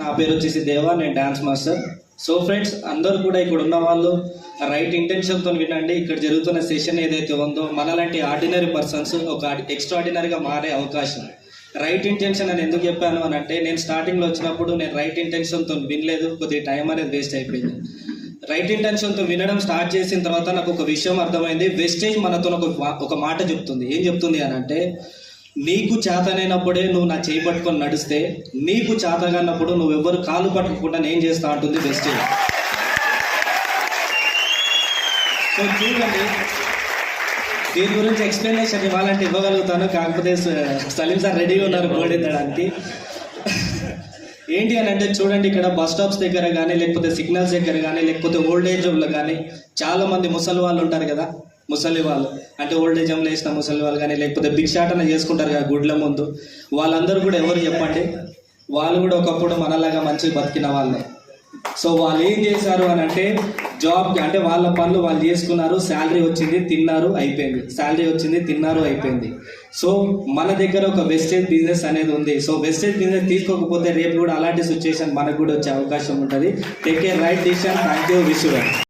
నా పేరు వచ్చేసి దేవా, నేను డాన్స్ మాస్టర్. సో ఫ్రెండ్స్, అందరూ కూడా ఇక్కడ ఉన్న వాళ్ళు రైట్ ఇంటెన్షన్తో వినండి. ఇక్కడ జరుగుతున్న సెషన్ ఏదైతే ఉందో మనలాంటి ఆర్డినరీ పర్సన్స్ ఒక ఎక్స్ట్రాడినరీగా మారే అవకాశం. రైట్ ఇంటెన్షన్ అని ఎందుకు చెప్పాను అని అంటే, నేను స్టార్టింగ్లో వచ్చినప్పుడు నేను రైట్ ఇంటెన్షన్తో వినలేదు, కొద్దిగా టైం అనేది వేస్ట్ అయిపోయింది. రైట్ ఇంటెన్షన్తో వినడం స్టార్ట్ చేసిన తర్వాత నాకు ఒక విషయం అర్థమైంది. వెస్టేజ్ మనతో ఒక మాట చెప్తుంది. ఏం చెప్తుంది అని అంటే, నీకు చేతనైనప్పుడే నువ్వు నా చేయి పట్టుకొని నడిస్తే, నీకు చేతగానప్పుడు నువ్వెవ్వరు కాలు పట్టుకోకుండా నేను చేస్తా అంటుంది వెస్టేజ్. సో చూడండి, దీని గురించి ఎక్స్ప్లెనేషన్ ఇవ్వాలంటే ఇవ్వగలుగుతాను, కాకపోతే సలీం సార్ రెడీగా ఉన్నారు బోర్డు ఎత్తడానికి. ఏంటి అని అంటే చూడండి, ఇక్కడ బస్ స్టాప్స్ దగ్గర కానీ, లేకపోతే సిగ్నల్స్ దగ్గర కానీ, లేకపోతే ఓల్డ్ ఏజ్ హోమ్లో కానీ చాలామంది ముసలి వాళ్ళు ఉంటారు కదా. ముసలి వాళ్ళు అంటే ఓల్డ్ ఏజ్ హోమ్లో వేసిన ముసలి వాళ్ళు కానీ, లేకపోతే భిక్షాటన చేసుకుంటారు కదా గుడ్ల ముందు. వాళ్ళందరూ కూడా ఎవరు చెప్పండి, వాళ్ళు కూడా ఒకప్పుడు మనలాగా మంచిగా బతికిన వాళ్ళే. సో వాళ్ళు ఏం చేశారు అని అంటే, జాబ్కి అంటే వాళ్ళ పనులు వాళ్ళు చేసుకున్నారు, శాలరీ వచ్చింది, తిన్నారు, అయిపోయింది. శాలరీ వచ్చింది, తిన్నారు, అయిపోయింది. సో మన దగ్గర ఒక వెస్టేజ్ బిజినెస్ అనేది ఉంది. సో వెస్టేజ్ బిజినెస్ తీసుకోకపోతే రేపు కూడా అలాంటి సిచ్యువేషన్ మనకు కూడా వచ్చే అవకాశం ఉంటుంది. Take a right decision. Thank you. Wish you.